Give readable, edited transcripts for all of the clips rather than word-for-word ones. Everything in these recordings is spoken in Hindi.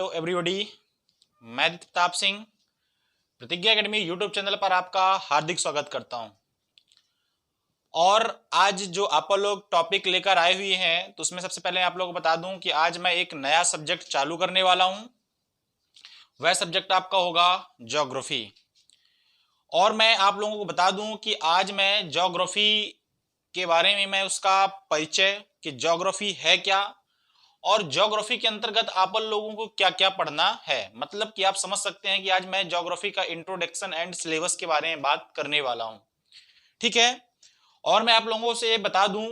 हेलो एवरीबॉडी, मैं प्रताप सिंह प्रतिज्ञा एकेडमी यूट्यूब चैनल पर आपका हार्दिक स्वागत करता हूं। और आज जो आप लोग टॉपिक लेकर आए हुए हैं तो उसमें सबसे पहले आप लोगों को बता दूं कि आज मैं एक नया सब्जेक्ट चालू करने वाला हूं। वह सब्जेक्ट आपका होगा ज्योग्राफी। और मैं आप लोगों को बता दूं कि आज मैं ज्योग्राफी के बारे में मैं उसका परिचय कि ज्योग्राफी है क्या और ज्योग्राफी के अंतर्गत आप लोगों को क्या क्या पढ़ना है, मतलब कि आप समझ सकते हैं कि आज मैं ज्योग्राफी का इंट्रोडक्शन एंड सिलेबस के बारे में बात करने वाला हूं। ठीक है। और मैं आप लोगों से बता दूं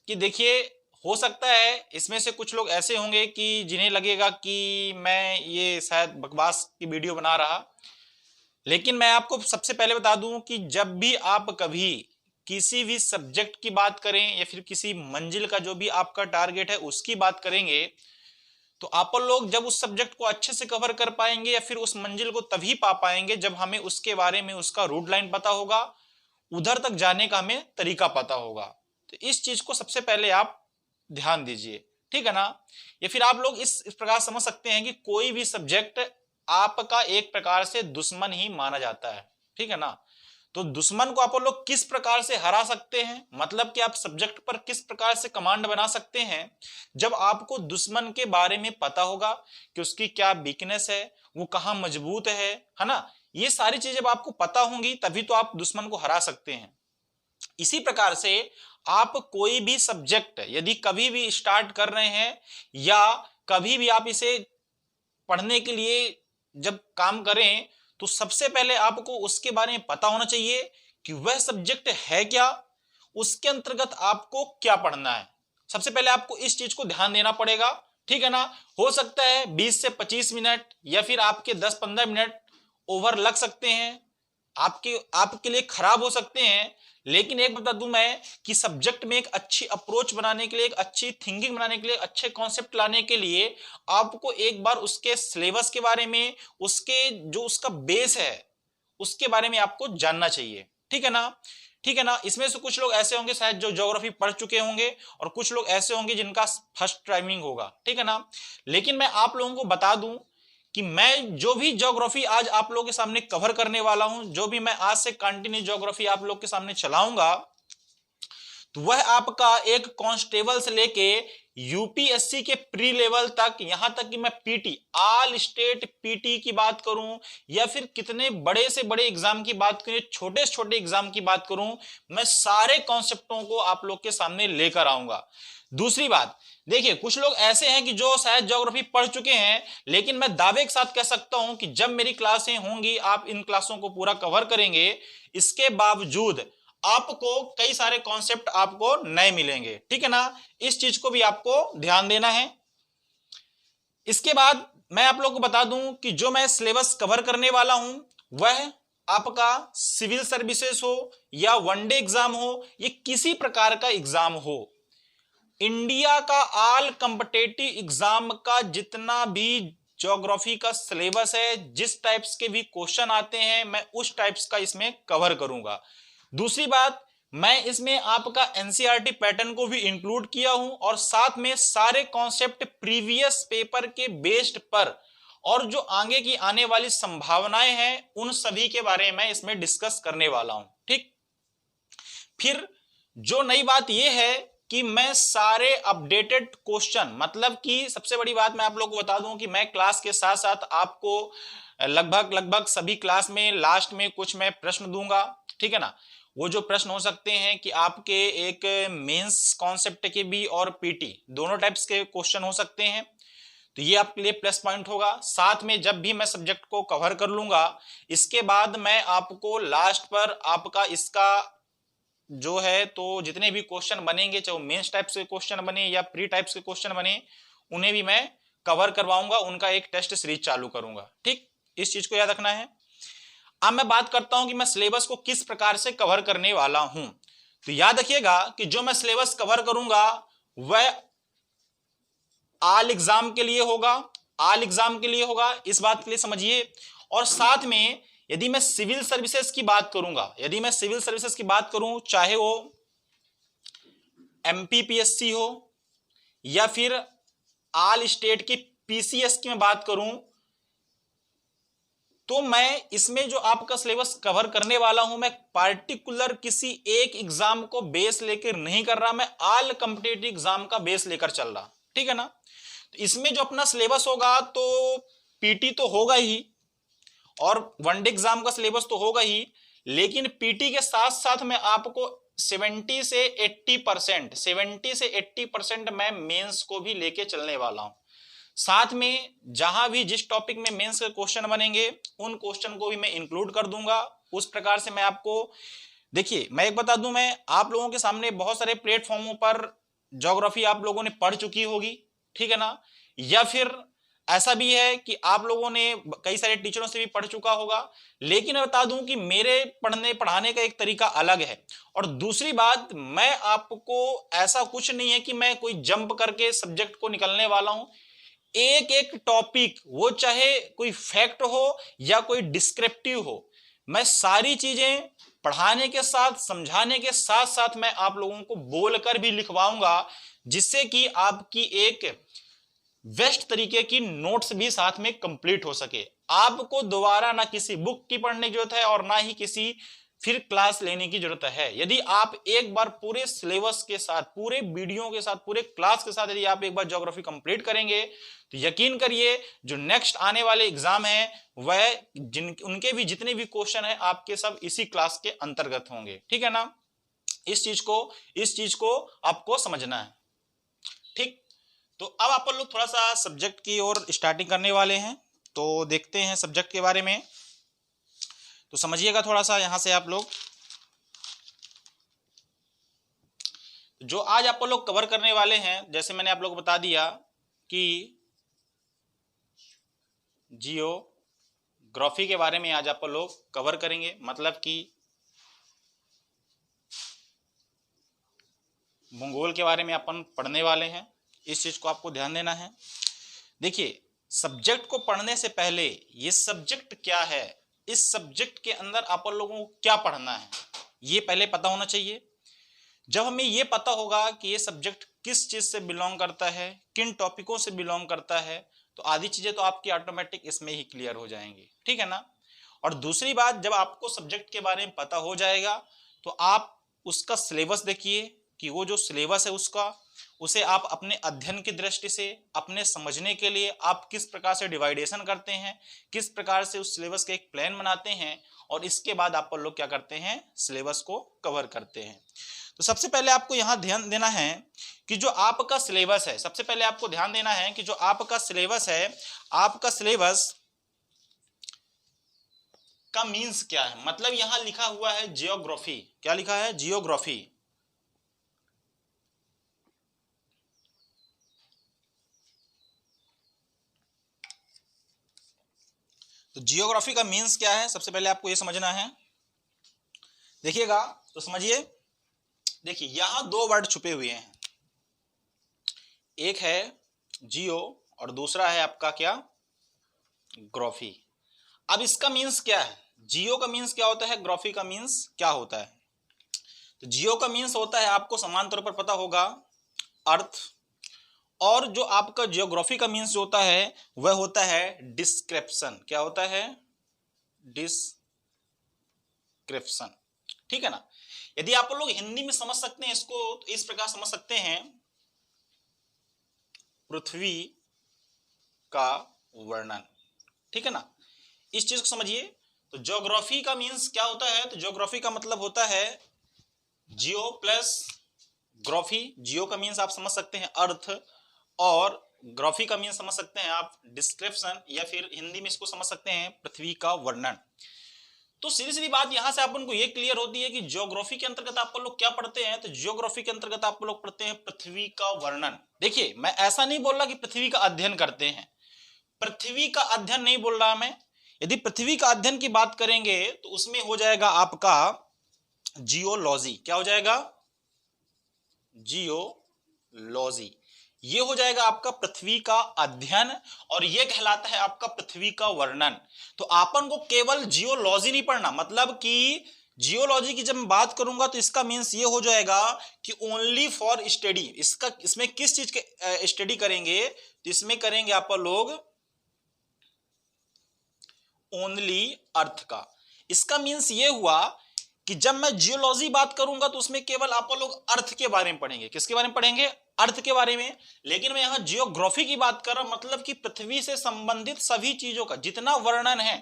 कि देखिए, हो सकता है इसमें से कुछ लोग ऐसे होंगे कि जिन्हें लगेगा कि मैं ये शायद बकवास की वीडियो बना रहा, लेकिन मैं आपको सबसे पहले बता दूं कि जब भी आप कभी किसी भी सब्जेक्ट की बात करें या फिर किसी मंजिल का जो भी आपका टारगेट है उसकी बात करेंगे, तो आप लोग जब उस सब्जेक्ट को अच्छे से कवर कर पाएंगे या फिर उस मंजिल को तभी पा पाएंगे जब हमें उसके बारे में उसका रूट लाइन पता होगा, उधर तक जाने का हमें तरीका पता होगा। तो इस चीज को सबसे पहले आप ध्यान दीजिए, ठीक है ना। या फिर आप लोग इस प्रकार समझ सकते हैं कि कोई भी सब्जेक्ट आपका एक प्रकार से दुश्मन ही माना जाता है, ठीक है ना। तो दुश्मन को आप लोग किस प्रकार से हरा सकते हैं, मतलब कि आप सब्जेक्ट पर किस प्रकार से कमांड बना सकते हैं, जब आपको दुश्मन के बारे में पता होगा कि उसकी क्या वीकनेस है, वो कहाँ मजबूत है ना। ये सारी चीजें जब आपको पता होंगी तभी तो आप दुश्मन को हरा सकते हैं। इसी प्रकार से आप कोई भी सब्जेक्ट यदि कभी भी स्टार्ट कर रहे हैं या कभी भी आप इसे पढ़ने के लिए जब काम करें, तो सबसे पहले आपको उसके बारे में पता होना चाहिए कि वह सब्जेक्ट है क्या, उसके अंतर्गत आपको क्या पढ़ना है। सबसे पहले आपको इस चीज को ध्यान देना पड़ेगा, ठीक है ना। हो सकता है 20 से 25 मिनट या फिर आपके 10-15 मिनट ओवर लग सकते हैं, आपके लिए खराब हो सकते हैं, लेकिन एक बता दूं मैं कि सब्जेक्ट में एक अच्छी अप्रोच बनाने के लिए, एक अच्छी थिंकिंग बनाने के लिए, अच्छे कॉन्सेप्ट लाने के लिए आपको एक बार उसके सिलेबस के बारे में, उसके जो उसका बेस है उसके बारे में आपको जानना चाहिए, ठीक है ना। ठीक है ना। इसमें से कुछ लोग ऐसे होंगे शायद जो ज्योग्राफी पढ़ चुके होंगे और कुछ लोग ऐसे होंगे जिनका फर्स्ट टाइमिंग होगा, ठीक है ना। लेकिन मैं आप लोगों को बता दूं कि मैं जो भी ज्योग्राफी आज आप लोगों के सामने कवर करने वाला हूं, जो भी मैं आज से कंटिन्यू ज्योग्राफी आप लोग के सामने चलाऊंगा, तो वह आपका एक कांस्टेबल से लेके यूपीएससी के प्री लेवल तक, यहां तक कि मैं पीटी ऑल स्टेट पीटी की बात करूं या फिर कितने बड़े से बड़े एग्जाम की बात करूं, छोटे से छोटे एग्जाम की बात करूं, मैं सारे कॉन्सेप्टों को आप लोग के सामने लेकर आऊंगा। दूसरी बात, देखिए कुछ लोग ऐसे हैं कि जो शायद ज्योग्राफी पढ़ चुके हैं, लेकिन मैं दावे के साथ कह सकता हूं कि जब मेरी क्लासें होंगी आप इन क्लासों को पूरा कवर करेंगे, इसके बावजूद आपको कई सारे कॉन्सेप्ट आपको नए मिलेंगे, ठीक है ना। इस चीज को भी आपको ध्यान देना है। इसके बाद मैं आप लोगों को बता दूं कि जो मैं सिलेबस कवर करने वाला हूं वह आपका सिविल सर्विसेज हो या वनडे एग्जाम हो, ये किसी प्रकार का एग्जाम हो, इंडिया का ऑल कॉम्पिटिटिव एग्जाम का जितना भी ज्योग्राफी का सिलेबस है, जिस टाइप्स के भी क्वेश्चन आते हैं, मैं उस टाइप्स का इसमें कवर करूंगा। दूसरी बात, मैं इसमें आपका एनसीईआरटी पैटर्न को भी इंक्लूड किया हूं और साथ में सारे कॉन्सेप्ट प्रीवियस पेपर के बेस्ड पर और जो आगे की आने वाली संभावनाएं हैं उन सभी के बारे में मैं इसमें डिस्कस करने वाला हूं, ठीक। फिर जो नई बात यह है कि मैं सारे अपडेटेड क्वेश्चन, मतलब कि सबसे बड़ी बात मैं आप लोगों को बता दूं कि मैं क्लास के साथ साथ आपको लगभग सभी क्लास में लास्ट में कुछ मैं प्रश्न दूंगा, ठीक है ना। वो जो प्रश्न हो सकते हैं कि आपके एक मेंस कॉन्सेप्ट के भी और पीटी दोनों टाइप्स के क्वेश्चन हो सकते हैं, तो ये आपके लिए प्लस पॉइंट होगा। साथ में जब भी मैं सब्जेक्ट को कवर कर लूंगा, इसके बाद मैं आपको लास्ट पर आपका इसका जो है तो जितने भी क्वेश्चन बनेंगे, चाहे वो मेंस टाइप्स के क्वेश्चन बने या प्री टाइप्स के क्वेश्चन बने, उन्हें भी मैं कवर करवाऊंगा, उनका एक टेस्ट सीरीज चालू करूंगा, ठीक। इस चीज को याद रखना है। अब मैं बात करता हूं कि मैं सिलेबस को किस प्रकार से कवर करने वाला हूं। तो याद रखिएगा कि जो मैं सिलेबस कवर करूंगा वह ऑल एग्जाम के लिए होगा, ऑल एग्जाम के लिए होगा, इस बात के लिए समझिए। और साथ में यदि मैं सिविल सर्विसेज की बात करूंगा, यदि मैं सिविल सर्विसेज की बात करूं, चाहे वो एमपीपीएससी हो या फिर ऑल स्टेट की पीसीएस की मैं बात करूं तो मैं इसमें जो आपका सिलेबस कवर करने वाला हूं, मैं पार्टिकुलर किसी एक एग्जाम को बेस लेकर नहीं कर रहा, मैं ऑल कॉम्पिटिटिव एग्जाम का बेस लेकर चल रहा। ठीक है ना। तो इसमें जो अपना सिलेबस होगा तो पीटी तो होगा ही और वनडे एग्जाम का सिलेबस तो होगा ही, लेकिन पीटी के साथ साथ मैं आपको 70 से 80% मैं मेंस को भी लेके चलने वाला हूं। साथ में जहां भी जिस टॉपिक में मेंस के क्वेश्चन बनेंगे उन क्वेश्चन को भी मैं इंक्लूड कर दूंगा। उस प्रकार से मैं आपको, देखिए मैं एक बता दूं, मैं आप लोगों के सामने बहुत सारे प्लेटफॉर्मों पर ज्योग्राफी आप लोगों ने पढ़ चुकी होगी, ठीक है ना, या फिर ऐसा भी है कि आप लोगों ने कई सारे टीचरों से भी पढ़ चुका होगा, लेकिन मैं बता दूं कि मेरे पढ़ाने का एक तरीका अलग है। और दूसरी बात, मैं आपको ऐसा कुछ नहीं है कि मैं कोई जंप करके सब्जेक्ट को निकलने वाला हूं। एक एक टॉपिक, वो चाहे कोई फैक्ट हो या कोई डिस्क्रिप्टिव हो, मैं सारी चीजें पढ़ाने के साथ, समझाने के साथ साथ मैं आप लोगों को बोलकर भी लिखवाऊंगा, जिससे कि आपकी एक बेस्ट तरीके की नोट्स भी साथ में कंप्लीट हो सके। आपको दोबारा ना किसी बुक की पढ़ने की जरूरत है और ना ही किसी फिर क्लास लेने की जरूरत है। यदि आप एक बार पूरे सिलेबस के साथ, पूरे वीडियो के साथ, पूरे क्लास के साथ यदि आप एक बार ज्योग्राफी कंप्लीट करेंगे तो यकीन करिए जो नेक्स्ट आने वाले एग्जाम है वह उनके भी जितने भी क्वेश्चन है आपके सब इसी क्लास के अंतर्गत होंगे। ठीक है ना। इस चीज को आपको समझना है। ठीक, तो अब आप लोग थोड़ा सा सब्जेक्ट की ओर स्टार्टिंग करने वाले हैं, तो देखते हैं सब्जेक्ट के बारे में। तो समझिएगा थोड़ा सा यहां से आप लोग, जो आज आप लोग कवर करने वाले हैं, जैसे मैंने आप लोग को बता दिया कि जियोग्राफी के बारे में आज आप लोग कवर करेंगे, मतलब कि भूगोल के बारे में अपन पढ़ने वाले हैं। इस चीज को आपको ध्यान देना है। देखिए, सब्जेक्ट को पढ़ने से पहले ये सब्जेक्ट क्या है, इस सब्जेक्ट के अंदर आप लोगों को क्या पढ़ना है, ये पहले पता होना चाहिए। जब हमें ये पता होगा कि ये सब्जेक्ट किस चीज से बिलोंग करता है, किन टॉपिकों से बिलोंग करता है, तो आधी चीजें तो आपकी ऑटोमेटिक इसमें ही क्लियर हो जाएंगी। ठीक है ना। और दूसरी बात, जब आपको सब्जेक्ट के बारे में पता हो जाएगा तो आप उसका सिलेबस देखिए कि वो जो सिलेबस है उसे आप अपने अध्ययन की दृष्टि से, अपने समझने के लिए आप किस प्रकार से डिवाइडेशन करते हैं, किस प्रकार से उस सिलेबस का एक प्लान बनाते हैं, और इसके बाद आप लोग क्या करते हैं, सिलेबस को कवर करते हैं। तो सबसे पहले आपको यहां ध्यान देना है कि जो आपका सिलेबस है, सबसे पहले आपको ध्यान देना है कि जो आपका सिलेबस है, आपका सिलेबस का मीन्स क्या है। मतलब यहां लिखा हुआ है जियोग्राफी, क्या लिखा है, जियोग्राफी। तो जियोग्राफी का मीन्स क्या है, सबसे पहले आपको यह समझना है। देखिएगा तो समझिए, देखिए यहां दो वर्ड छुपे हुए हैं, एक है जियो और दूसरा है आपका क्या, ग्राफी। अब इसका मीन्स क्या है, जियो का मीन्स क्या होता है, ग्राफी का मीन्स क्या होता है। तो जियो का मीन्स होता है, आपको समान तौर पर पता होगा, अर्थ, और जो आपका जियोग्राफी का मीन्स जो होता है वह होता है डिस्क्रिप्शन। क्या होता है, डिस्क्रिप्शन। ठीक है ना। यदि आप लोग हिंदी में समझ सकते हैं इसको तो इस प्रकार समझ सकते हैं, पृथ्वी का वर्णन। ठीक है ना, इस चीज को समझिए। तो ज्योग्राफी का मीन्स क्या होता है, तो ज्योग्राफी का मतलब होता है जियो प्लस ग्राफी। जियो का मीन्स आप समझ सकते हैं अर्थ, और ग्राफी का मीन समझ सकते हैं आप डिस्क्रिप्शन, या फिर हिंदी में इसको समझ सकते हैं पृथ्वी का वर्णन। तो सीधी सीधी बात यहां से अपन को ये क्लियर होती है कि ज्योग्राफी के अंतर्गत आप लोग क्या पढ़ते हैं, तो ज्योग्राफी के अंतर्गत आप लोग पढ़ते हैं पृथ्वी का वर्णन। देखिए, मैं ऐसा नहीं बोल रहा कि पृथ्वी का अध्ययन करते हैं, पृथ्वी का अध्ययन नहीं बोल रहा मैं। यदि पृथ्वी का अध्ययन की बात करेंगे तो उसमें हो जाएगा आपका जियोलॉजी। क्या हो जाएगा, जियोलॉजी। ये हो जाएगा आपका पृथ्वी का अध्ययन, और ये कहलाता है आपका पृथ्वी का वर्णन। तो आपन को केवल जियोलॉजी नहीं पढ़ना, मतलब कि जियोलॉजी की जब मैं बात करूंगा तो इसका मीन्स ये हो जाएगा कि ओनली फॉर स्टडी, इसमें किस चीज के स्टडी करेंगे, तो इसमें करेंगे आप लोग ओनली अर्थ का। इसका मीन्स ये हुआ कि जब मैं जियोलॉजी बात करूंगा तो उसमें केवल आप लोग अर्थ के बारे में पढ़ेंगे। किसके बारे में पढ़ेंगे? अर्थ के बारे में। लेकिन मैं यहां जियोग्राफी की बात कर रहा हूं, मतलब कि पृथ्वी से संबंधित सभी चीजों का जितना वर्णन है,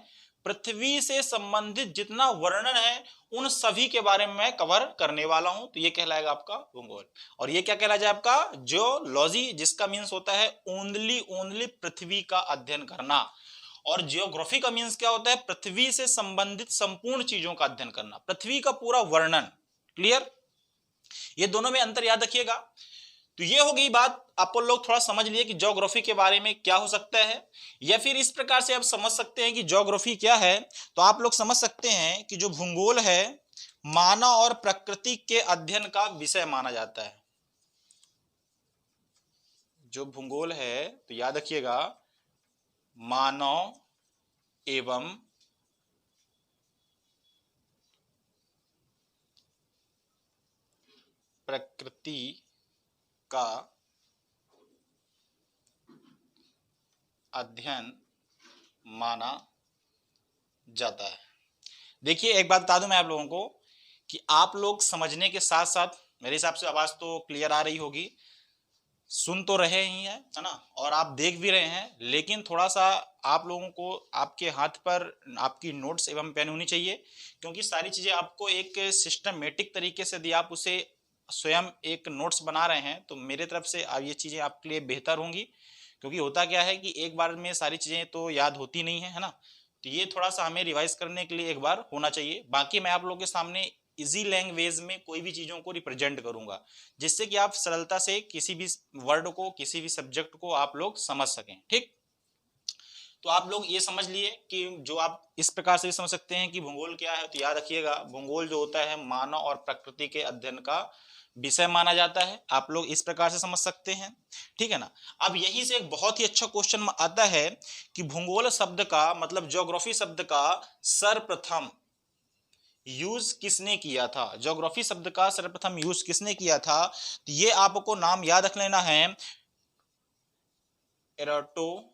पृथ्वी से संबंधित जितना वर्णन है उन सभी के बारे में मैं कवर करने वाला हूं। तो ये कहलाएगा आपका भूगोल। और ये क्या कहलाएगा आपका जियोलॉजी, जिसका मीन्स होता है ओनली पृथ्वी का अध्ययन करना। और जियोग्राफी का मीन्स क्या होता है? पृथ्वी से संबंधित संपूर्ण चीजों का अध्ययन करना, पृथ्वी का पूरा वर्णन। क्लियर? ये दोनों में अंतर याद रखिएगा। तो ये हो गई बात, आप लोग थोड़ा समझ लिए कि ज्योग्राफी के बारे में क्या हो सकता है। या फिर इस प्रकार से आप समझ सकते हैं कि ज्योग्राफी क्या है। तो आप लोग समझ सकते हैं कि जो भूगोल है मानव और प्रकृति के अध्ययन का विषय माना जाता है। जो भूगोल है तो याद रखिएगा मानव एवं प्रकृति का अध्ययन माना जाता है। देखिए एक बात बता दूं मैं आप लोगों को कि आप लोग समझने के साथ साथ, मेरे हिसाब से आवाज तो क्लियर आ रही होगी, सुन तो रहे ही हैं, है ना, और आप देख भी रहे हैं, लेकिन थोड़ा सा आप लोगों को आपके हाथ पर आपकी नोट्स एवं पेन होनी चाहिए, क्योंकि सारी चीजें आपको एक सिस्टमेटिक तरीके से यदि आप उसे स्वयं एक नोट्स बना रहे हैं तो मेरे तरफ से ये चीजें आपके लिए बेहतर होंगी। क्योंकि होता क्या है कि एक बार में सारी चीजें तो याद होती नहीं है, है ना, तो ये थोड़ा सा हमें रिवाइज करने के लिए एक बार होना चाहिए। बाकी मैं आप लोगों के सामने इजी लैंग्वेज में कोई भी चीजों को रिप्रेजेंट करूंगा, जिससे कि आप सरलता से किसी भी वर्ड को, किसी भी सब्जेक्ट को आप लोग समझ सकें। ठीक, तो आप लोग ये समझ लिए कि जो आप इस प्रकार से भी समझ सकते हैं कि भूगोल क्या है। तो याद रखिएगा भूगोल जो होता है मानव और प्रकृति के अध्ययन का विषय माना जाता है। आप लोग इस प्रकार से समझ सकते हैं, ठीक है ना। अब यहीं से एक बहुत ही अच्छा क्वेश्चन आता है कि भूगोल शब्द का मतलब ज्योग्राफी शब्द का सर्वप्रथम यूज किसने किया था? ज्योग्राफी शब्द का सर्वप्रथम यूज किसने किया था? तो ये आपको नाम याद रख लेना है, एराटोस्थनीज।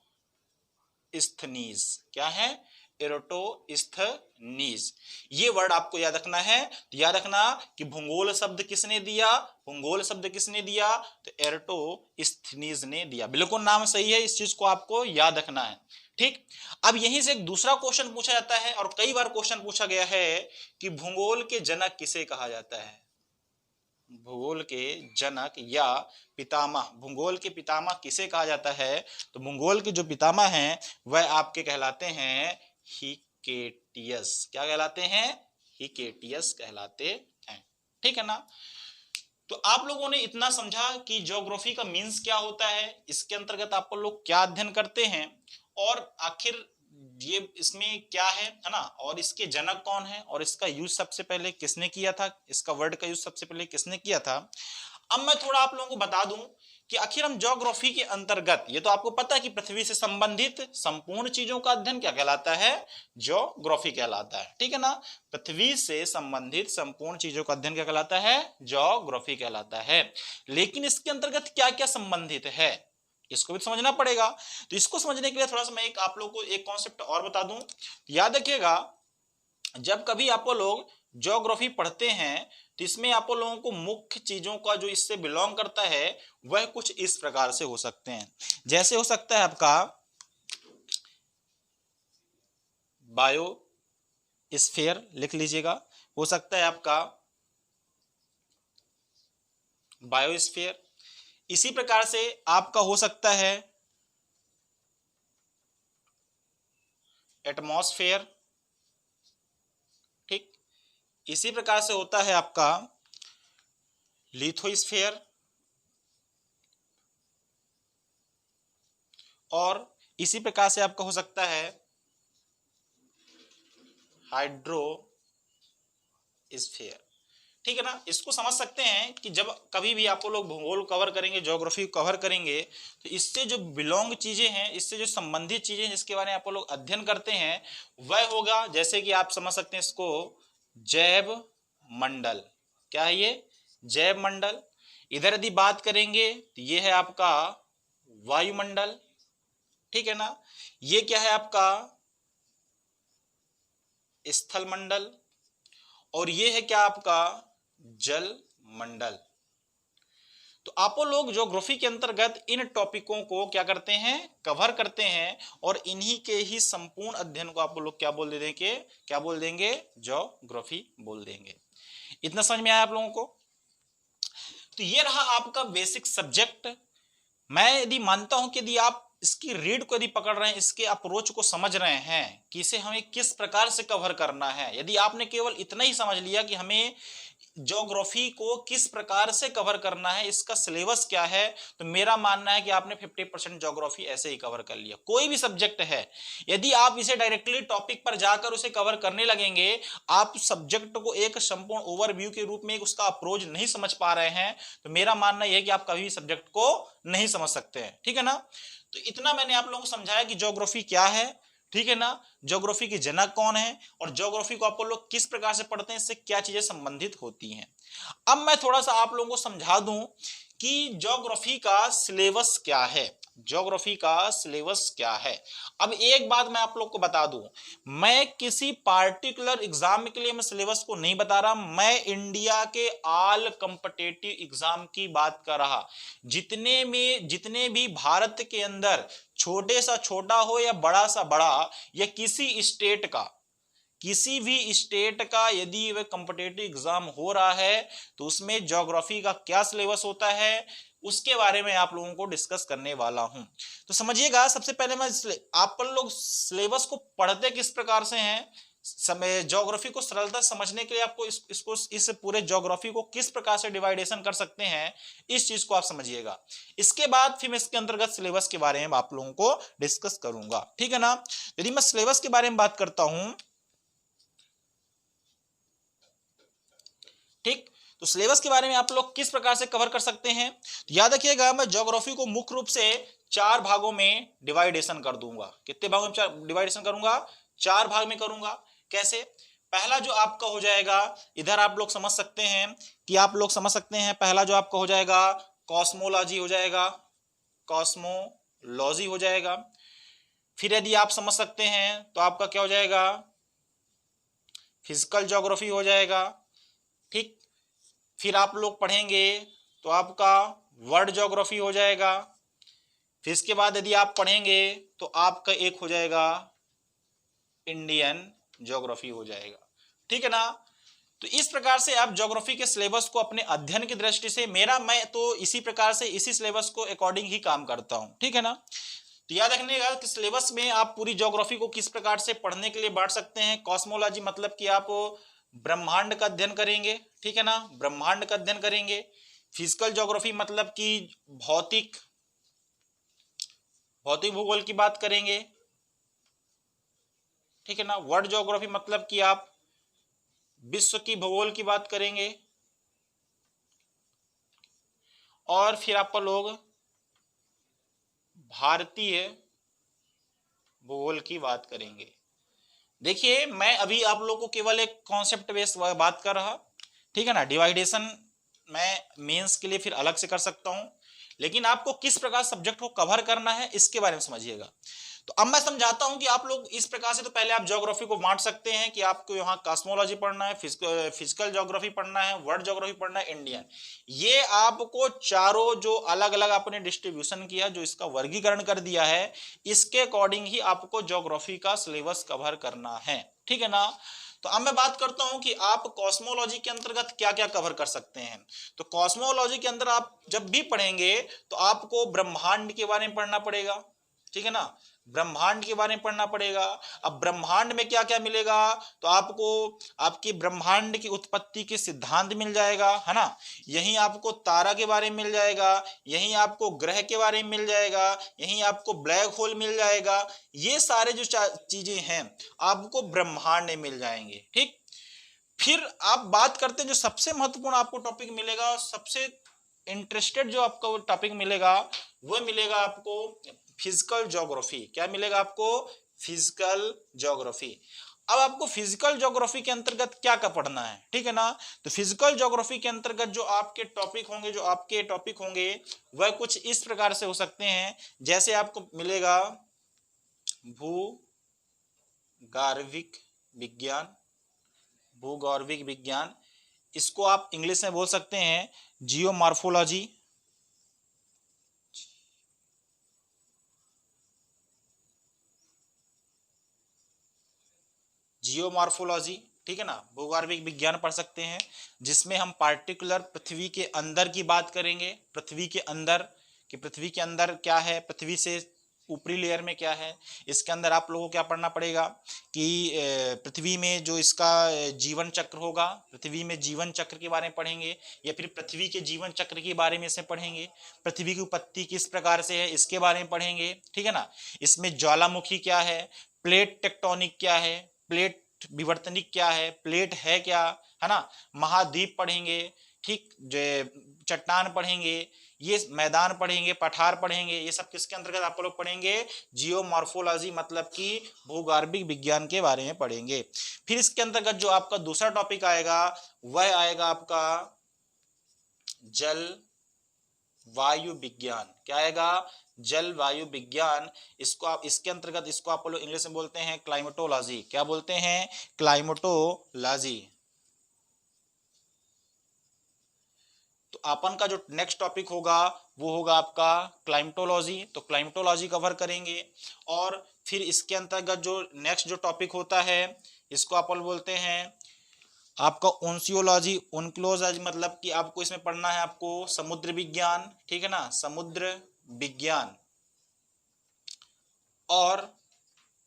क्या है? एराटोस्थनीज। ये वर्ड आपको याद रखना है। तो याद रखना कि भूगोल शब्द किसने दिया? भूगोल शब्द किसने दिया? तो एराटोस्थनीज ने दिया। बिल्कुल नाम सही है, इस चीज को आपको याद रखना है। ठीक, अब यहीं से एक दूसरा क्वेश्चन पूछा जाता है, और कई बार क्वेश्चन पूछा गया है कि भूगोल के जनक किसे कहा जाता है? भूगोल के जनक या पितामह, भूगोल के पितामह किसे कहा जाता है? तो भूगोल के जो पितामह हैं वह आपके कहलाते हैं हिकेटियस। क्या कहलाते हैं? हिकेटियस कहलाते हैं। ठीक है ना। तो आप लोगों ने इतना समझा कि ज्योग्राफी का मीन्स क्या होता है, इसके अंतर्गत आप लोग क्या अध्ययन करते हैं, और आखिर ये इसमें क्या है ना, और इसके जनक कौन है, और इसका यूज सबसे पहले किसने किया था, इसका वर्ड का यूज सबसे पहले किसने किया था। अब मैं थोड़ा आप लोगों को बता दूं कि आखिर हम ज्योग्राफी के अंतर्गत, ये तो आपको पता है कि पृथ्वी से संबंधित संपूर्ण चीजों का अध्ययन क्या कहलाता है? ज्योग्राफी कहलाता है। ठीक है ना, पृथ्वी से संबंधित संपूर्ण चीजों का अध्ययन क्या कहलाता है? ज्योग्राफी कहलाता है। लेकिन इसके अंतर्गत क्या क्या संबंधित है, इसको भी समझना पड़ेगा। तो इसको समझने के लिए थोड़ा सा मैं एक आप लोगों को एक कॉन्सेप्ट और बता दूं। याद रखिएगा जब कभी आप लोग ज्योग्राफी पढ़ते हैं तो इसमें आप लोगों को मुख्य चीजों का जो इससे बिलोंग करता है वह कुछ इस प्रकार से हो सकते हैं। जैसे हो सकता है आपका बायोस्फीयर, लिख लीजिएगा, हो सकता है आपका बायोस्फीयर। इसी प्रकार से आपका हो सकता है एटमॉस्फेयर। ठीक, इसी प्रकार से होता है आपका लिथोस्फेयर, और इसी प्रकार से आपका हो सकता है हाइड्रोस्फीयर। ठीक है ना। इसको समझ सकते हैं कि जब कभी भी आप लोग भूगोल कवर करेंगे, ज्योग्राफी कवर करेंगे, तो इससे जो बिलोंग चीजें हैं, इससे जो संबंधित चीजें जिसके बारे में आप लोग अध्ययन करते हैं वह होगा, जैसे कि आप समझ सकते हैं इसको जैव मंडल। क्या है ये? जैव मंडल। इधर यदि बात करेंगे तो ये है आपका वायुमंडल, ठीक है ना। ये क्या है आपका? स्थल मंडल। और ये है क्या आपका? जल मंडल। तो आप लोग ज्योग्राफी के अंतर्गत इन टॉपिकों को क्या करते हैं? कवर करते हैं, और इन्हीं के ही संपूर्ण अध्ययन को आप लोग क्या बोल देंगे? क्या बोल देंगे? ज्योग्राफी बोल देंगे। इतना समझ में आया आप लोगों को? तो ये रहा आपका बेसिक सब्जेक्ट। मैं यदि मानता हूं कि यदि आप इसकी रीड को यदि पकड़ रहे हैं, इसके अप्रोच को समझ रहे हैं कि इसे हमें किस प्रकार से कवर करना है, यदि आपने केवल इतना ही समझ लिया कि हमें ज्योग्राफी को किस प्रकार से कवर करना है, इसका सिलेबस क्या है, तो मेरा मानना है कि आपने 50% ज्योग्राफी ऐसे ही कवर कर लिया। कोई भी सब्जेक्ट है, यदि आप इसे डायरेक्टली टॉपिक पर जाकर उसे कवर करने लगेंगे, आप सब्जेक्ट को एक संपूर्ण ओवरव्यू के रूप में उसका अप्रोच नहीं समझ पा रहे हैं, तो मेरा मानना यह है कि आप कभी सब्जेक्ट को नहीं समझ सकते हैं, ठीक है ना। तो इतना मैंने आप लोगों को समझाया कि ज्योग्राफी क्या है, ठीक है ना। ज्योग्राफी के जनक कौन है, और ज्योग्राफी को आप लोग किस प्रकार से पढ़ते हैं, इससे क्या चीजें संबंधित होती हैं। अब मैं थोड़ा सा आप लोगों को समझा दूं कि ज्योग्राफी का सिलेबस क्या है। ज्योग्राफी का सिलेबस क्या है। अब एक बात मैं आप लोग को बता दूं, मैं किसी पार्टिकुलर एग्जाम के लिए मैं सिलेबस को नहीं बता रहा, मैं इंडिया के ऑल कॉम्पिटिटिव एग्जाम की बात कर रहा। जितने भी भारत के अंदर छोटे सा छोटा हो या बड़ा सा बड़ा, या किसी भी स्टेट का यदि वह कॉम्पिटिटिव एग्जाम हो रहा है, तो उसमें ज्योग्राफी का क्या सिलेबस होता है, उसके बारे में आप लोगों को डिस्कस करने वाला हूं। तो समझिएगा, सबसे पहले मैं आप लोग सिलेबस को पढ़ते किस प्रकार से हैं, समय ज्योग्राफी को सरलता समझने के लिए आपको इस पूरे ज्योग्राफी को किस प्रकार से डिवाइडेशन कर सकते हैं, इस चीज को आप समझिएगा। इसके बाद फिर मैं इसके अंतर्गत सिलेबस के बारे में आप लोगों को डिस्कस करूंगा, ठीक है ना। यदि मैं सिलेबस के बारे में बात करता हूं, ठीक, तो सिलेबस के बारे में आप लोग किस प्रकार से कवर कर सकते हैं, तो याद रखिएगा, मैं ज्योग्राफी को मुख्य रूप से 4 भागों में डिवाइडेशन कर दूंगा। कितने भागों में डिवाइडेशन करूंगा? 4 भाग में करूंगा। कैसे? पहला जो आपका हो जाएगा, इधर आप लोग समझ सकते हैं पहला जो आपका हो जाएगा कॉस्मोलॉजी हो जाएगा, कॉस्मोलॉजी हो जाएगा। फिर यदि आप समझ सकते हैं तो आपका क्या हो जाएगा? फिजिकल ज्योग्राफी हो जाएगा, ठीक। फिर आप लोग पढ़ेंगे तो आपका वर्ल्ड ज्योग्राफी हो जाएगा। फिर इसके बाद यदि आप पढ़ेंगे तो आपका एक हो जाएगा इंडियन ज्योग्राफी हो जाएगा, ठीक है ना। तो इस प्रकार से आप ज्योग्राफी के सिलेबस को अपने अध्ययन की दृष्टि से, मैं तो इसी प्रकार से इसी सिलेबस को अकॉर्डिंग ही काम करता हूं, ठीक है ना। तो याद रखने का कि सिलेबस में आप पूरी ज्योग्राफी को किस प्रकार से पढ़ने के लिए बांट सकते हैं। कॉस्मोलॉजी मतलब कि आप ब्रह्मांड का अध्ययन करेंगे, ठीक है ना, ब्रह्मांड का अध्ययन करेंगे। फिजिकल ज्योग्राफी मतलब कि भौतिक भूगोल की बात करेंगे, ठीक है ना। वर्ल्ड ज्योग्राफी मतलब कि आप विश्व की भूगोल की बात करेंगे। और फिर आप लोग भारतीय भूगोल की बात करेंगे। देखिए, मैं अभी आप लोगों को केवल एक कॉन्सेप्ट बेस्ड बात कर रहा, ठीक है ना। डिवाइडेशन मैं मेंस के लिए फिर अलग से कर सकता हूं, लेकिन आपको किस प्रकार सब्जेक्ट को कवर करना है इसके बारे में समझिएगा। तो अब मैं समझाता हूं कि आप लोग इस प्रकार से, तो पहले आप ज्योग्राफी को बांट सकते हैं कि आपको यहाँ कॉस्मोलॉजी पढ़ना है, फिजिकल ज्योग्राफी पढ़ना है, वर्ल्ड ज्योग्राफी पढ़ना है, इंडियन। ये आपको चारों जो अलग अलग आपने डिस्ट्रीब्यूशन किया, जो इसका वर्गीकरण कर दिया है, इसके अकॉर्डिंग ही आपको ज्योग्राफी का सिलेबस कवर करना है, ठीक है ना। तो अब मैं बात करता हूं कि आप कॉस्मोलॉजी के अंतर्गत क्या क्या कवर कर सकते हैं। तो कॉस्मोलॉजी के अंदर आप जब भी पढ़ेंगे तो आपको ब्रह्मांड के बारे में पढ़ना पड़ेगा, ठीक है ना, ब्रह्मांड के बारे में पढ़ना पड़ेगा। अब ब्रह्मांड में क्या क्या मिलेगा, तो आपको आपकी ब्रह्मांड की उत्पत्ति के सिद्धांत मिल जाएगा, है ना। यहीं आपको तारा के बारे में मिल जाएगा, यहीं आपको ग्रह के बारे में मिल जाएगा, यहीं आपको ब्लैक होल मिल जाएगा। ये सारे जो चीजें हैं आपको ब्रह्मांड में मिल जाएंगे, ठीक। फिर आप बात करते हैं जो सबसे महत्वपूर्ण आपको टॉपिक मिलेगा, सबसे इंटरेस्टेड जो आपको टॉपिक मिलेगा, वो मिलेगा आपको फिजिकल ज्योग्राफी। क्या मिलेगा आपको? Physical geography. अब आपको फिजिकल ज्योग्राफी के अंतर्गत क्या क्या पढ़ना है, ठीक है ना। तो फिजिकल ज्योग्राफी के अंतर्गत जो आपके टॉपिक होंगे वह कुछ इस प्रकार से हो सकते हैं। जैसे आपको मिलेगा भूगर्भिक विज्ञान, भूगर्भिक विज्ञान, इसको आप इंग्लिश में बोल सकते हैं जियोमॉर्फोलॉजी, जियोमॉर्फोलॉजी, ठीक है ना। भूगर्भिक विज्ञान पढ़ सकते हैं, जिसमें हम पार्टिकुलर पृथ्वी के अंदर की बात करेंगे, पृथ्वी के अंदर कि पृथ्वी के अंदर क्या है, पृथ्वी से ऊपरी लेयर में क्या है। इसके अंदर आप लोगों को क्या पढ़ना पड़ेगा कि पृथ्वी में जो इसका जीवन चक्र होगा, पृथ्वी में जीवन चक्र के बारे में पढ़ेंगे, या फिर पृथ्वी के जीवन चक्र के बारे में इसमें पढ़ेंगे। पृथ्वी की उत्पत्ति किस प्रकार से है इसके बारे में पढ़ेंगे, ठीक है ना। इसमें ज्वालामुखी क्या है, प्लेट टेक्टोनिक क्या है, प्लेट विवर्तनिक क्या है, प्लेट है क्या, है ना। महाद्वीप पढ़ेंगे, ठीक, जो चट्टान पढ़ेंगे, ये मैदान पढ़ेंगे, पठार पढ़ेंगे, ये सब किसके अंतर्गत आप लोग पढ़ेंगे, जियोमॉर्फोलॉजी, मतलब कि भूगर्भिक विज्ञान के बारे में पढ़ेंगे। फिर इसके अंतर्गत जो आपका दूसरा टॉपिक आएगा वह आएगा आपका जल वायु विज्ञान। क्या आएगा, जल वायु विज्ञान। इसको आप इसके अंतर्गत इसको आप लोग इंग्लिश में बोलते हैं क्लाइमेटोलॉजी। क्या बोलते हैं, क्लाइमेटोलॉजी। तो अपन का जो नेक्स्ट टॉपिक होगा वो होगा आपका क्लाइमेटोलॉजी। तो क्लाइमेटोलॉजी कवर करेंगे। और फिर इसके अंतर्गत जो नेक्स्ट जो टॉपिक होता है इसको अपन बोलते हैं आपका ओंसियोलॉजी। ओन्कोलॉजी मतलब कि आपको इसमें पढ़ना है आपको समुद्र विज्ञान, ठीक है ना, समुद्र विज्ञान। और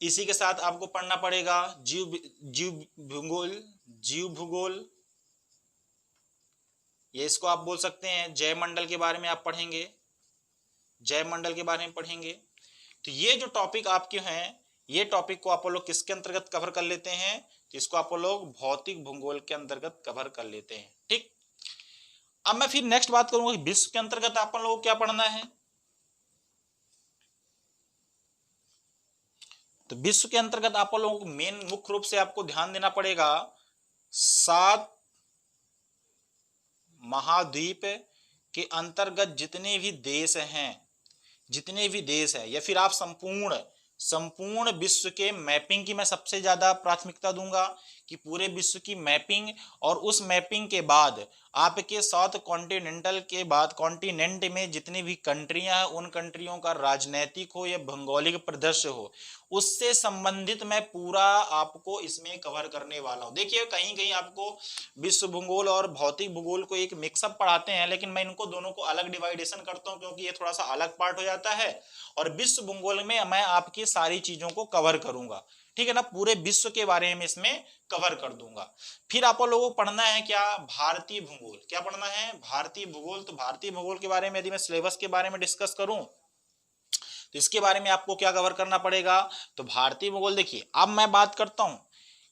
इसी के साथ आपको पढ़ना पड़ेगा जीव भूगोल, ये इसको आप बोल सकते हैं जैव मंडल के बारे में आप पढ़ेंगे, जैव मंडल के बारे में पढ़ेंगे। तो ये जो टॉपिक आपके हैं, ये टॉपिक को आप लोग किसके अंतर्गत कवर कर लेते हैं, तो इसको आप लोग भौतिक भूगोल के अंतर्गत कवर कर लेते हैं, ठीक। अब मैं फिर नेक्स्ट बात करूंगा कि विश्व के अंतर्गत आप लोगों को क्या पढ़ना है। तो विश्व के अंतर्गत आप लोगों को मेन मुख्य रूप से आपको ध्यान देना पड़ेगा 7 महाद्वीप के अंतर्गत जितने भी देश हैं, या फिर आप संपूर्ण विश्व के मैपिंग की मैं सबसे ज्यादा प्राथमिकता दूंगा कि पूरे विश्व की मैपिंग। और उस मैपिंग के बाद आपके 7 कॉन्टिनेंटल के बाद कॉन्टिनेंट में जितनी भी कंट्रियां हैं उन कंट्रियों का राजनैतिक हो या भौगोलिक परिदृश्य हो, उससे संबंधित मैं पूरा आपको इसमें कवर करने वाला हूं। देखिए कहीं कहीं आपको विश्व भूगोल और भौतिक भूगोल को एक मिक्सअप पढ़ाते हैं, लेकिन मैं इनको दोनों को अलग डिवाइडेशन करता हूं क्योंकि ये थोड़ा सा अलग पार्ट हो जाता है। और विश्व भूगोल में मैं आपकी सारी चीजों को कवर करूंगा, ठीक है ना, पूरे विश्व के बारे में इसमें कवर कर दूंगा। फिर आप लोगों को पढ़ना है क्या, भारतीय भूगोल। क्या पढ़ना है, भारतीय भूगोल। तो भारतीय भूगोल के बारे में यदि मैं सिलेबस के बारे में डिस्कस करूं तो इसके बारे में आपको क्या कवर करना पड़ेगा। तो भारतीय भूगोल देखिए, अब मैं बात करता हूं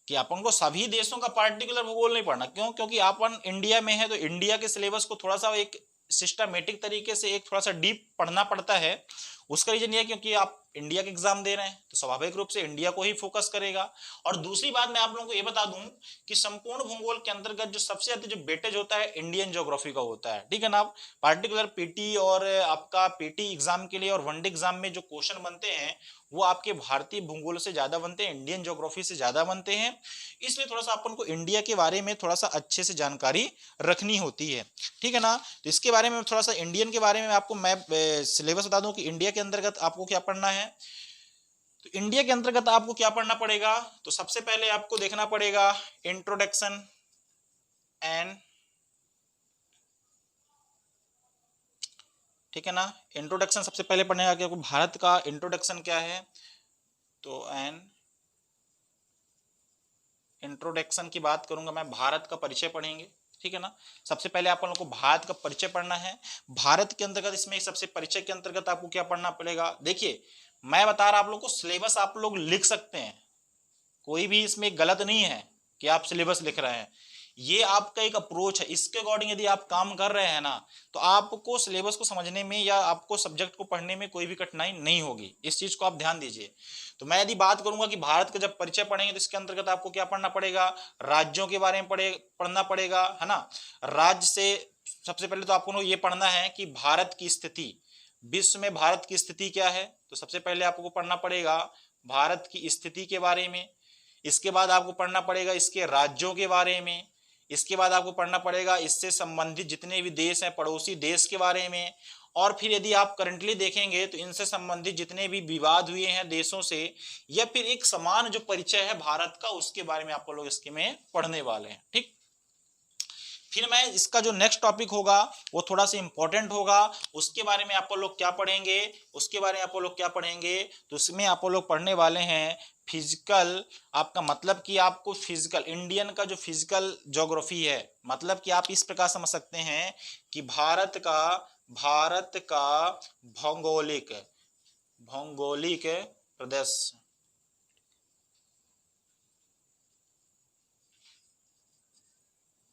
कि अपन को सभी देशों का पार्टिकुलर भूगोल नहीं पढ़ना। क्यों, क्योंकि अपन इंडिया में है तो इंडिया के सिलेबस को थोड़ा सा एक सिस्टमेटिक तरीके से एक थोड़ा सा डीप पढ़ना पड़ता है। उसका रीजन ये है क्योंकि आप इंडिया के एग्जाम दे रहे हैं तो स्वाभाविक रूप से इंडिया को ही फोकस करेगा। और दूसरी बात मैं आप लोगों को ये बता दूं कि संपूर्ण भूगोल के अंतर्गत जो सबसे ज्यादा जो वेटेज होता है इंडियन ज्योग्राफी का होता है, ठीक है ना। पार्टिकुलर पीटी और आपका पीटी एग्जाम के लिए और वनडे एग्जाम में जो क्वेश्चन बनते हैं वो आपके भारतीय भूगोल से ज्यादा बनते हैं, इंडियन ज्योग्राफी से ज्यादा बनते हैं। इसलिए थोड़ा सा अपन को इंडिया के बारे में थोड़ा सा अच्छे से जानकारी रखनी होती है, ठीक है ना। तो इसके बारे में थोड़ा सा इंडियन के बारे में आपको मैं सिलेबस बता दूं कि इंडिया के अंतर्गत आपको क्या पढ़ना है। तो इंडिया के अंतर्गत आपको क्या पढ़ना पड़ेगा, तो सबसे पहले आपको देखना पड़ेगा इंट्रोडक्शन एंड, ठीक है ना। इंट्रोडक्शन सबसे पहले पढ़ने का, आपको भारत का इंट्रोडक्शन क्या है। तो एन इंट्रोडक्शन की बात करूंगा मैं, भारत का परिचय पढ़ेंगे, ठीक है ना। सबसे पहले आप लोगों को भारत का परिचय पढ़ना है। भारत के अंतर्गत इसमें सबसे परिचय के अंतर्गत आपको क्या पढ़ना पड़ेगा। देखिए मैं बता रहा आप लोग को, सिलेबस आप लोग लिख सकते हैं, कोई भी इसमें गलत नहीं है कि आप सिलेबस लिख रहे हैं। ये आपका एक अप्रोच है, इसके अकॉर्डिंग यदि आप काम कर रहे हैं ना तो आपको सिलेबस को समझने में या आपको सब्जेक्ट को पढ़ने में कोई भी कठिनाई नहीं होगी। इस चीज को आप ध्यान दीजिए। तो मैं यदि बात करूंगा कि भारत का जब परिचय पढ़ेंगे तो इसके अंतर्गत आपको क्या पढ़ना पड़ेगा, राज्यों के बारे में पढ़ना पड़ेगा, है ना। राज्य से सबसे पहले तो आपको ये पढ़ना है कि भारत की स्थिति, विश्व में भारत की स्थिति क्या है। तो सबसे पहले आपको पढ़ना पड़ेगा भारत की स्थिति के बारे में। इसके बाद आपको पढ़ना पड़ेगा इसके राज्यों के बारे में। इसके बाद आपको पढ़ना पड़ेगा इससे संबंधित जितने भी देश हैं, पड़ोसी देश के बारे में। और फिर यदि आप करंटली देखेंगे तो इनसे संबंधित जितने भी विवाद हुए हैं देशों से, या फिर एक समान जो परिचय है भारत का, उसके बारे में आप लोग इसके में पढ़ने वाले हैं। ठीक, फिर मैं इसका जो नेक्स्ट टॉपिक होगा वो थोड़ा सा इंपॉर्टेंट होगा, उसके बारे में आप लोग क्या पढ़ेंगे, उसके बारे में आप लोग क्या पढ़ेंगे, तो उसमें आप लोग पढ़ने वाले हैं फिजिकल। आपका मतलब कि आपको फिजिकल, इंडियन का जो फिजिकल ज्योग्राफी है, मतलब कि आप इस प्रकार समझ सकते हैं कि भारत का भौगोलिक प्रदेश,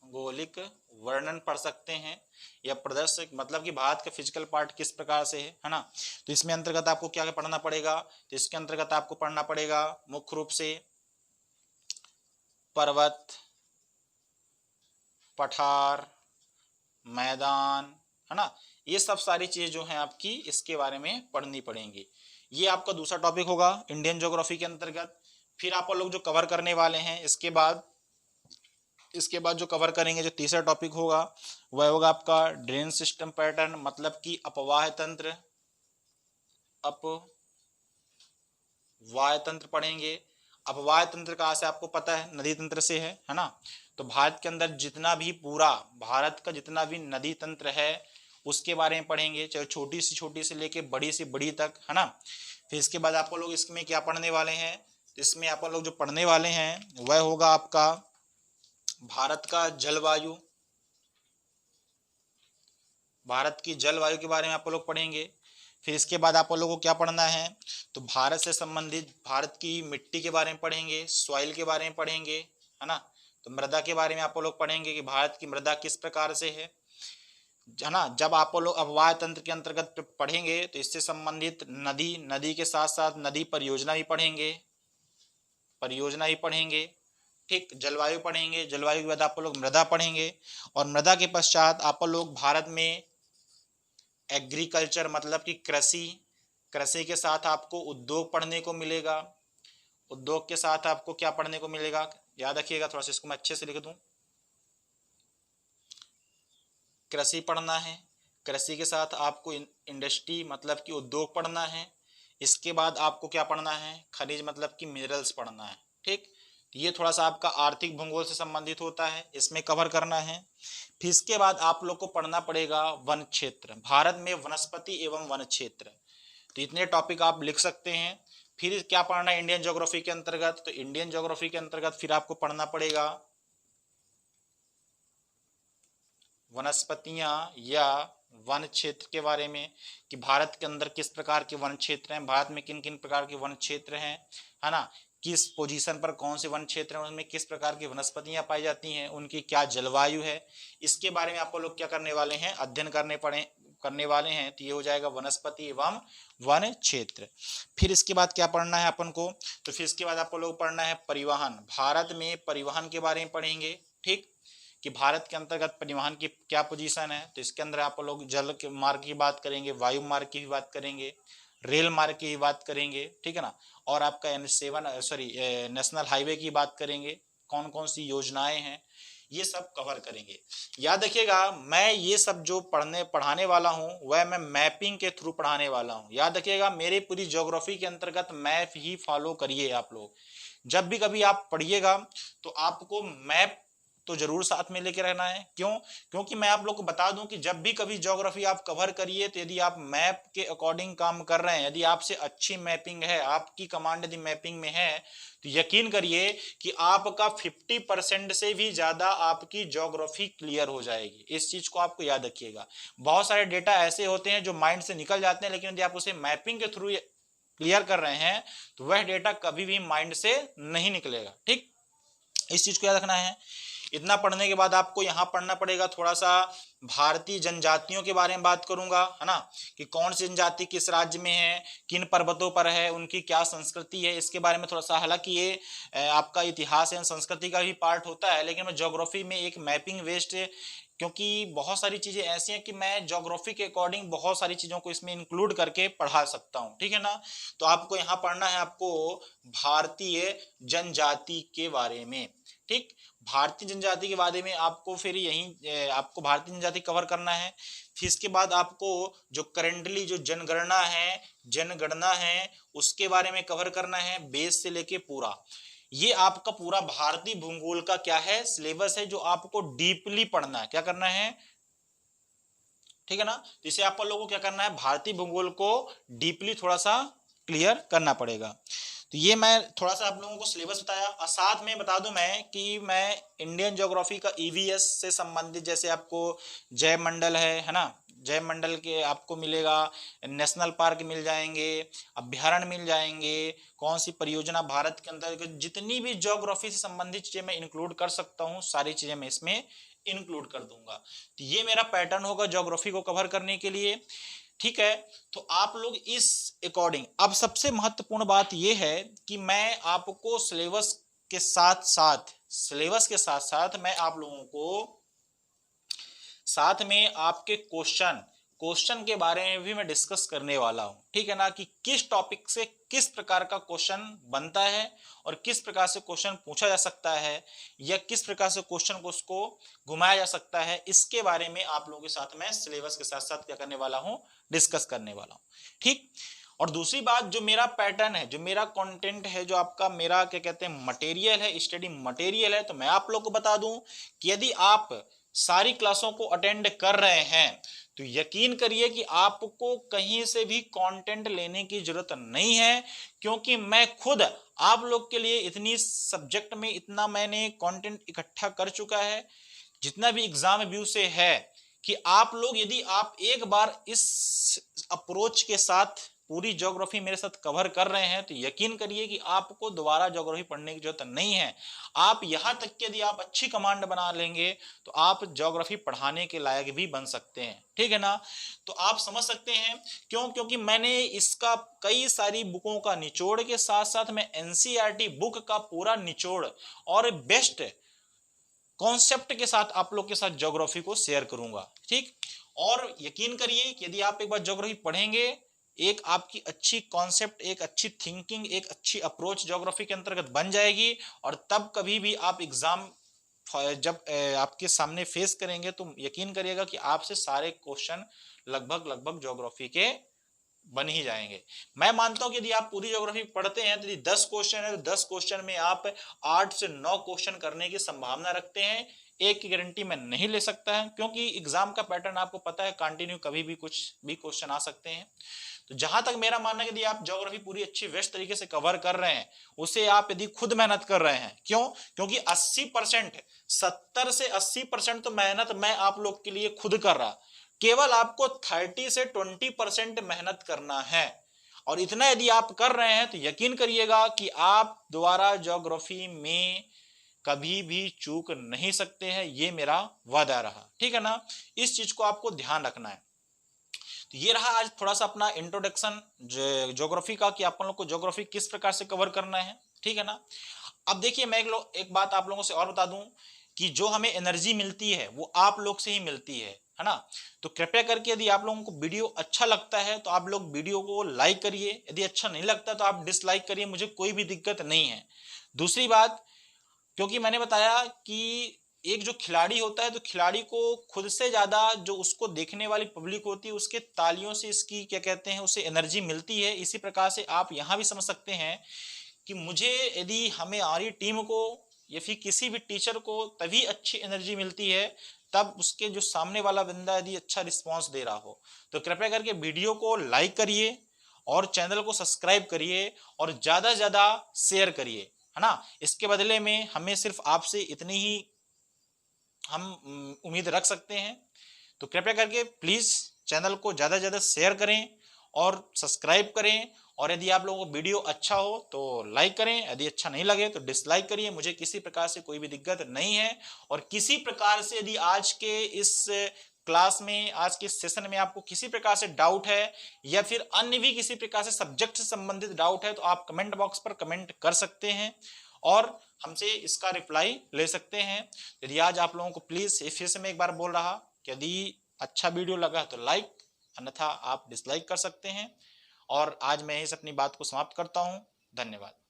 भौगोलिक वर्णन पढ़ सकते हैं, या प्रदेश मतलब कि भारत का फिजिकल पार्ट किस प्रकार से है ना। तो इसमें अंतर्गत आपको क्या पढ़ना पड़ेगा, तो इसके अंतर्गत आपको पढ़ना पड़ेगा मुख्य रूप से पर्वत, पठार, मैदान, है ना। ये सब सारी चीजें जो हैं आपकी इसके बारे में पढ़नी पड़ेंगी। ये आपका दूसरा टॉपिक होगा इंडियन ज्योग्राफी के अंतर्गत। फिर आप लोग जो कवर करने वाले हैं इसके बाद जो कवर करेंगे, जो तीसरा टॉपिक होगा वह होगा आपका ड्रेन सिस्टम पैटर्न, मतलब कि अपवाह तंत्र पढ़ेंगे। अपवाह तंत्र कहाँ से आपको पता है, नदी तंत्र से है ना। तो भारत के अंदर जितना भी पूरा भारत का जितना भी नदी तंत्र है उसके बारे में पढ़ेंगे, चाहे छोटी से लेके बड़ी से बड़ी तक, है ना। फिर इसके बाद आप लोग इसमें क्या पढ़ने वाले हैं, इसमें आप लोग जो पढ़ने वाले हैं वह होगा आपका भारत का जलवायु, भारत की जलवायु के बारे में आप लोग पढ़ेंगे। फिर इसके बाद आप लोगों को क्या पढ़ना है, तो भारत से संबंधित भारत की मिट्टी के बारे में पढ़ेंगे, सॉइल के बारे में पढ़ेंगे, है ना। तो मृदा के बारे में आप लोग पढ़ेंगे कि भारत की मृदा किस प्रकार से है ना। जब आप लोग अपवाह तंत्र के अंतर्गत पढ़ेंगे तो इससे संबंधित नदी के साथ साथ नदी परियोजना भी पढ़ेंगे, ठीक। जलवायु पढ़ेंगे, जलवायु के बाद आप लोग मृदा पढ़ेंगे, और मृदा के पश्चात आप लोग भारत में एग्रीकल्चर मतलब कि कृषि के साथ आपको उद्योग पढ़ने को मिलेगा। उद्योग के साथ आपको क्या पढ़ने को मिलेगा, याद रखिएगा, थोड़ा सा इसको मैं अच्छे से लिख दूं। कृषि पढ़ना है, कृषि के साथ आपको इंडस्ट्री मतलब कि उद्योग पढ़ना है। इसके बाद आपको क्या पढ़ना है, खनिज मतलब कि मिनरल्स पढ़ना है, ठीक। ये थोड़ा सा आपका आर्थिक भूगोल से संबंधित होता है, इसमें कवर करना है। फिर इसके बाद आप लोग को पढ़ना पड़ेगा वन क्षेत्र, भारत में वनस्पति एवं वन क्षेत्र। तो इतने टॉपिक आप लिख सकते हैं। फिर क्या पढ़ना है इंडियन ज्योग्राफी के अंतर्गत, तो इंडियन ज्योग्राफी के अंतर्गत फिर आपको पढ़ना पड़ेगा वनस्पतियां या वन क्षेत्र के बारे में, कि भारत के अंदर किस प्रकार के वन क्षेत्र हैं, भारत में किन किन प्रकार के वन क्षेत्र हैं, है ना। किस पोजीशन पर कौन से वन क्षेत्र हैं, उनमें किस प्रकार की वनस्पतियां पाई जाती हैं, उनकी क्या जलवायु है, इसके बारे में आप लोग क्या करने वाले हैं, अध्ययन करने वाले हैं। तो ये हो जाएगा वनस्पति एवं वन क्षेत्र। फिर इसके बाद क्या पढ़ना है अपन को, तो फिर इसके बाद आप लोग पढ़ना है परिवहन, भारत में परिवहन के बारे में पढ़ेंगे, ठीक, कि भारत के अंतर्गत परिवहन की क्या पोजीशन है। तो इसके अंदर आप लोग जल के मार्ग की बात करेंगे, वायु मार्ग की भी बात करेंगे, रेल मार्ग की भी बात करेंगे, ठीक है ना। और आपका नेशनल हाईवे की बात करेंगे, कौन कौन सी योजनाएं हैं, ये सब कवर करेंगे। याद रखिएगा, मैं ये सब जो पढ़ाने वाला हूँ वह मैं मैपिंग के थ्रू पढ़ाने वाला हूँ। याद रखिएगा, मेरे पूरी ज्योग्राफी के अंतर्गत मैप ही फॉलो करिए आप लोग। जब भी कभी आप पढ़िएगा तो आपको मैप तो जरूर साथ में लेके रहना है। क्योंकि मैं आप लोग को बता दूं कि जब भी कभी ज्योग्राफी आप कवर करिए तो यदि आप मैप के अकॉर्डिंग काम कर रहे हैं, यदि आपसे अच्छी मैपिंग है, आपकी कमांड यदि मैपिंग में है, तो यकीन करिए कि आपका 50% से भी ज्यादा आपकी ज्योग्राफी क्लियर हो जाएगी। इस चीज को आपको याद रखिएगा। बहुत सारे डेटा ऐसे होते हैं जो माइंड से निकल जाते हैं, लेकिन यदि आप उसे मैपिंग के थ्रू क्लियर कर रहे हैं तो वह डेटा कभी भी माइंड से नहीं निकलेगा, ठीक। इस चीज को याद रखना है। इतना पढ़ने के बाद आपको यहाँ पढ़ना पड़ेगा थोड़ा सा भारतीय जनजातियों के बारे में बात करूंगा, है ना, कि कौन सी जनजाति किस राज्य में है, किन पर्वतों पर है, उनकी क्या संस्कृति है, इसके बारे में थोड़ा सा। हालांकि ये आपका इतिहास एवं संस्कृति का भी पार्ट होता है, लेकिन मैं ज्योग्राफी में एक मैपिंग वेस्ट, क्योंकि बहुत सारी चीजें ऐसी हैं कि मैं ज्योग्राफी के अकॉर्डिंग बहुत सारी चीजों को इसमें इंक्लूड करके पढ़ा सकता हूं, ठीक है ना। तो आपको यहाँ पढ़ना है आपको भारतीय जनजाति के बारे में, ठीक। भारतीय जनजाति के बारे में आपको फिर यही आपको भारतीय जनजाति कवर करना है। फिर इसके बाद आपको जो करेंटली जो जनगणना है उसके बारे में कवर करना है, बेस से लेके पूरा। ये आपका पूरा भारतीय भूगोल का क्या है, सिलेबस है, जो आपको डीपली पढ़ना है। क्या करना है, ठीक है ना। तो इसे आप लोगों को क्या करना है, भारतीय भूगोल को डीपली थोड़ा सा क्लियर करना पड़ेगा। तो ये मैं थोड़ा सा आप लोगों को सिलेबस बताया, और साथ में बता दूं मैं कि मैं इंडियन ज्योग्राफी का ईवीएस से संबंधित, जैसे आपको जैव मंडल है ना, जैव मंडल के आपको मिलेगा, नेशनल पार्क मिल जाएंगे, अभ्यारण्य मिल जाएंगे, कौन सी परियोजना भारत के अंदर, जितनी भी ज्योग्राफी से संबंधित चीजें मैं इंक्लूड कर सकता हूँ सारी चीजें मैं इसमें इंक्लूड कर दूंगा। तो ये मेरा पैटर्न होगा ज्योग्राफी को कवर करने के लिए, ठीक है। तो आप लोग इस अकॉर्डिंग, अब सबसे महत्वपूर्ण बात यह है कि मैं आपको सिलेबस के साथ साथ मैं आप लोगों को साथ में आपके क्वेश्चन के बारे में भी मैं डिस्कस करने वाला हूं, ठीक है ना, कि किस टॉपिक से किस प्रकार का क्वेश्चन बनता है और किस प्रकार से क्वेश्चन पूछा जा सकता है, या किस प्रकार से क्वेश्चन को उसको घुमाया जा सकता है, इसके बारे में आप लोगों के साथ मैं सिलेबस के साथ साथ क्या करने वाला हूं, डिस्कस करने वाला हूं, ठीक। और दूसरी बात, जो मेरा पैटर्न है, जो मेरा कंटेंट है, जो आपका मेरा क्या कहते हैं मटेरियल है, स्टडी मटेरियल है, तो मैं आप लोग को बता दूं कि यदि आप सारी क्लासों को अटेंड कर रहे हैं तो यकीन करिए कि आपको कहीं से भी कंटेंट लेने की जरूरत नहीं है, क्योंकि मैं खुद आप लोग के लिए इतनी सब्जेक्ट में इतना मैंने कंटेंट इकट्ठा कर चुका है, जितना भी एग्जाम व्यू से है, कि आप लोग यदि आप एक बार इस अप्रोच के साथ पूरी ज्योग्राफी मेरे साथ कवर कर रहे हैं तो यकीन करिए कि आपको दोबारा ज्योग्राफी पढ़ने की जरूरत नहीं है। आप यहां तक कि यदि आप अच्छी कमांड बना लेंगे तो आप ज्योग्राफी पढ़ाने के लायक भी बन सकते हैं, ठीक है ना। तो आप समझ सकते हैं क्यों, क्योंकि मैंने इसका कई सारी बुकों का निचोड़ के साथ साथ मैं एनसीईआरटी बुक का पूरा निचोड़ और बेस्ट कॉन्सेप्ट के साथ आप लोग के साथ ज्योग्राफी को शेयर करूंगा, ठीक। और यकीन करिए कि यदि आप एक बार ज्योग्राफी पढ़ेंगे, एक आपकी अच्छी कॉन्सेप्ट, एक अच्छी थिंकिंग, एक अच्छी अप्रोच ज्योग्राफी के अंतर्गत बन जाएगी, और तब कभी भी आप एग्जाम जब आपके सामने फेस करेंगे तो यकीन करिएगा कि आपसे सारे क्वेश्चन लगभग ज्योग्राफी के बन ही जाएंगे। मैं मानता हूं कि यदि आप पूरी ज्योग्राफी पढ़ते हैं तो यदि 10 क्वेश्चन है तो 10 क्वेश्चन में आप 8 से 9 क्वेश्चन करने की संभावना रखते हैं। एक की गारंटी मैं नहीं ले सकता है, क्योंकि एग्जाम का पैटर्न आपको पता है, कंटिन्यू कभी भी कुछ भी क्वेश्चन आ सकते हैं। तो जहां तक मेरा मानना है कि यदि आप ज्योग्राफी पूरी अच्छी बेस्ट तरीके से कवर कर रहे हैं, उसे आप यदि खुद मेहनत कर रहे हैं, क्यों, क्योंकि 80% 70 से 80% तो मेहनत मैं आप लोग के लिए खुद कर रहा, केवल आपको 30 से 20% मेहनत करना है। और इतना यदि आप कर रहे हैं तो यकीन करिएगा कि आप दोबारा ज्योग्राफी में कभी भी चूक नहीं सकते हैं, ये मेरा वादा रहा, ठीक है ना। इस चीज को आपको ध्यान रखना है। तो ये रहा आज थोड़ा सा अपना इंट्रोडक्शन ज्योग्राफी का, कि आप लोग को ज्योग्राफी किस प्रकार से कवर करना है, ठीक है ना। अब देखिए मैं एक बात आप लोगों से और बता दूं कि जो हमें एनर्जी मिलती है वो आप लोग से ही मिलती है ना। तो कृपया करके यदि आप लोगों को वीडियो अच्छा लगता है तो आप लोग वीडियो को लाइक करिए, यदि अच्छा नहीं लगता तो आप डिसलाइक करिए, मुझे कोई भी दिक्कत नहीं है। दूसरी बात, क्योंकि मैंने बताया कि एक जो खिलाड़ी होता है तो खिलाड़ी को खुद से ज्यादा जो उसको देखने वाली पब्लिक होती है उसके तालियों से इसकी क्या कहते हैं उसे एनर्जी मिलती है। इसी प्रकार से आप यहां भी समझ सकते हैं कि मुझे यदि हमारी टीम को या फिर किसी भी टीचर को तभी अच्छी एनर्जी मिलती है तब उसके जो सामने वाला बंदा यदि अच्छा रिस्पांस दे रहा हो। तो कृपया करके वीडियो को लाइक करिए और चैनल को सब्सक्राइब करिए और ज्यादा से ज्यादा शेयर करिए, है ना। इसके बदले में हमें सिर्फ आपसे इतनी ही हम उम्मीद रख सकते हैं। तो कृपया करके प्लीज चैनल को ज्यादा से ज्यादा शेयर करें और सब्सक्राइब करें और यदि आप लोगों को वीडियो अच्छा हो तो लाइक करें, यदि अच्छा नहीं लगे तो डिसलाइक करिए। मुझे किसी प्रकार से कोई भी दिक्कत नहीं है। और किसी प्रकार से यदि आज के इस क्लास में, आज के सेशन में आपको किसी प्रकार से डाउट है या फिर अन्य भी किसी प्रकार से सब्जेक्ट से संबंधित डाउट है तो आप कमेंट बॉक्स पर कमेंट कर सकते हैं और हमसे इसका रिप्लाई ले सकते हैं। यदि आज आप लोगों को प्लीज फिर से मैं एक बार बोल रहा कि यदि अच्छा वीडियो लगा तो लाइक, अन्यथा आप डिसलाइक कर सकते हैं। और आज मैं इस अपनी बात को समाप्त करता हूं। धन्यवाद।